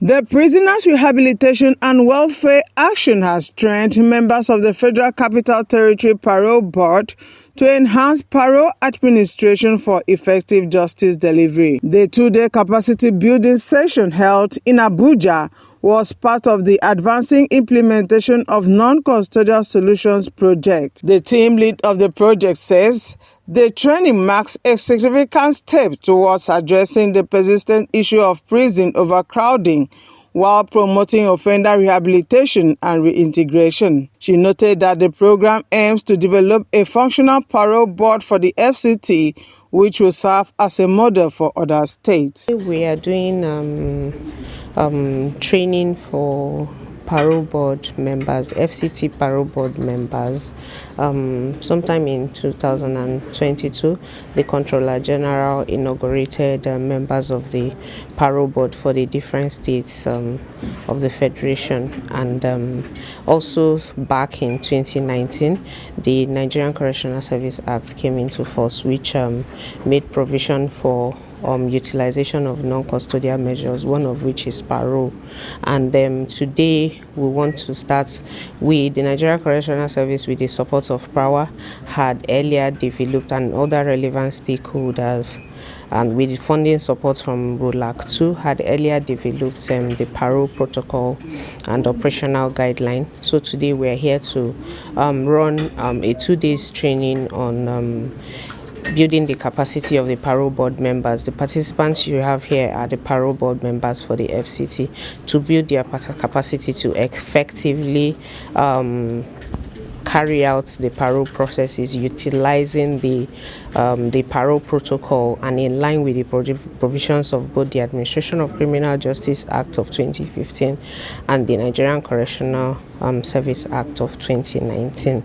The Prisoners Rehabilitation and Welfare Action has trained members of the Federal Capital Territory Parole Board to enhance parole administration for effective justice delivery. The two-day capacity building session held in Abuja was part of the Advancing Implementation of Non-Custodial Solutions project. The team lead of the project says the training marks a significant step towards addressing the persistent issue of prison overcrowding while promoting offender rehabilitation and reintegration. She noted that the program aims to develop a functional parole board for the FCT, which will serve as a model for other states. We are doing training for parole board members, FCT parole board members. Sometime in 2022, the Controller General inaugurated members of the parole board for the different states of the Federation. And also back in 2019, the Nigerian Correctional Service Act came into force, which made provision for utilization of non-custodial measures, one of which is parole. And today we want to start with the Nigerian Correctional Service, with the support of PRAWA, had earlier developed, and other relevant stakeholders, and with the funding support from ROLAC 2, had earlier developed the parole protocol and operational guideline. So today we are here to run a 2 days training on building the capacity of the parole board members. The participants you have here are the parole board members for the FCT, to build their capacity to effectively carry out the parole processes, utilizing the parole protocol and in line with the provisions of both the Administration of Criminal Justice Act of 2015 and the Nigerian Correctional Service Act of 2019.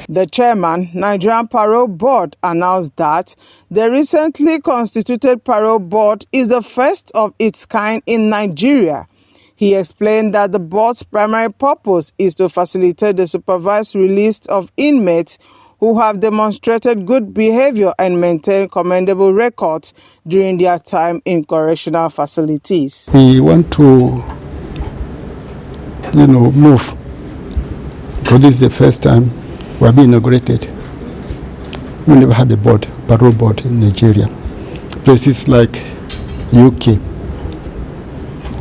The chairman, Nigerian Parole Board, announced that the recently constituted parole board is the first of its kind in Nigeria. He explained that the board's primary purpose is to facilitate the supervised release of inmates who have demonstrated good behavior and maintain commendable records during their time in correctional facilities. We want to, move, because this is the first time we have been inaugurated. We never had a parole board in Nigeria. Places like UK,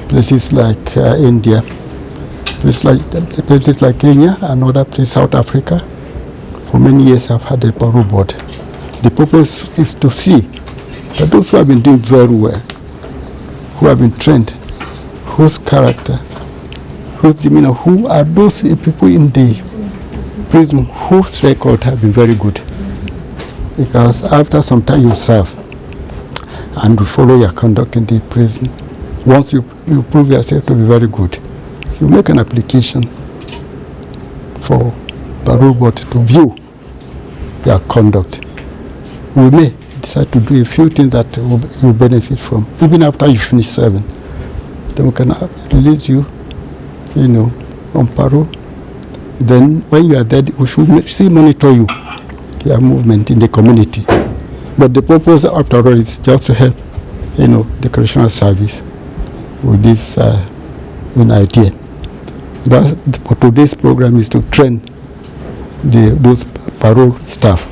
places like India, places like Kenya and other places, South Africa, for many years have had a parole board. The purpose is to see that those who have been doing very well, who have been trained, whose character, whose demeanor, who are those people in the prison whose record have been very good. Because after some time you serve and you follow your conduct in the prison, once you prove yourself to be very good, you make an application for parole board to view your conduct. We may decide to do a few things that you benefit from, even after you finish serving. Then we can release you, on parole. Then when you are there, we should monitor your movement in the community. But the purpose, after all, is just to help, the correctional service with this idea. Today's program is to train those parole staff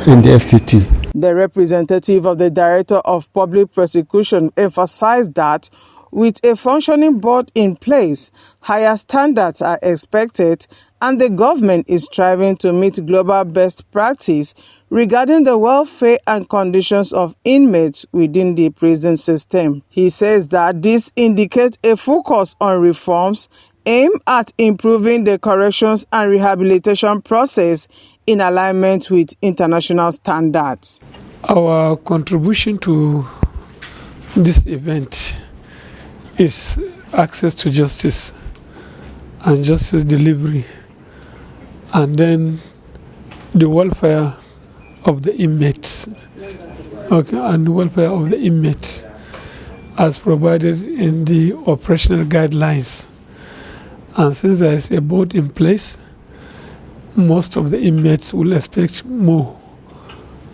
in the FCT. The representative of the Director of Public Prosecution emphasized that with a functioning board in place, higher standards are expected, and the government is striving to meet global best practice regarding the welfare and conditions of inmates within the prison system. He says that this indicates a focus on reforms aimed at improving the corrections and rehabilitation process in alignment with international standards. Our contribution to this event is access to justice and justice delivery, and then the welfare of the inmates, and the welfare of the inmates as provided in the operational guidelines. And since there is a board in place, most of the inmates will expect more,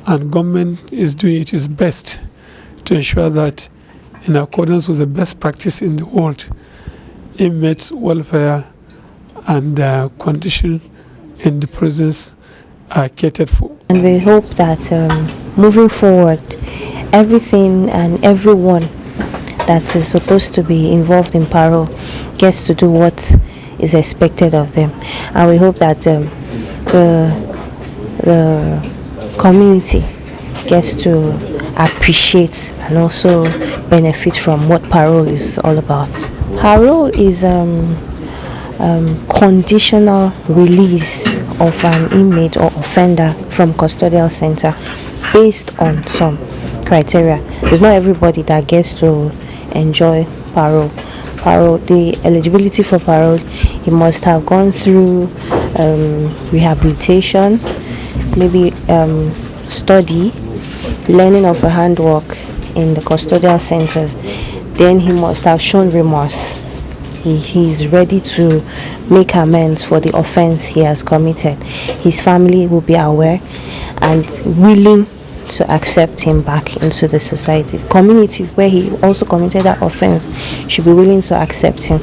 and government is doing its best to ensure that in accordance with the best practice in the world. Inmates' welfare and condition in the prisons are catered for. And we hope that moving forward, everything and everyone that is supposed to be involved in parole gets to do what is expected of them. And we hope that the community gets to appreciate and also benefit from what parole is all about. Parole is conditional release of an inmate or offender from custodial center based on some criteria. There's not everybody that gets to enjoy parole. The eligibility for parole, he must have gone through rehabilitation, maybe study, learning of a handwork in the custodial centers. Then he must have shown remorse. He's ready to make amends for the offense he has committed. His family will be aware and willing to accept him back into the society. The community where he also committed that offense should be willing to accept him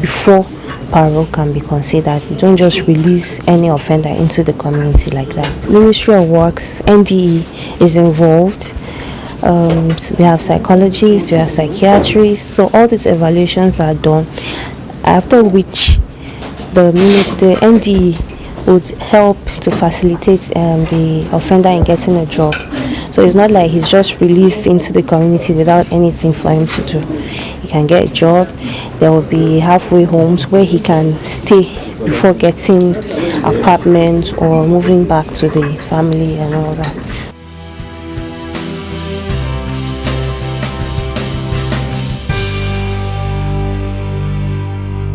before parole can be considered. You don't just release any offender into the community like that. Ministry of Works, NDE is involved. We have psychologists, we have psychiatrists, so all these evaluations are done, after which the NDE would help to facilitate the offender in getting a job. So it's not like he's just released into the community without anything for him to do. He can get a job. There will be halfway homes where he can stay before getting apartments or moving back to the family and all that.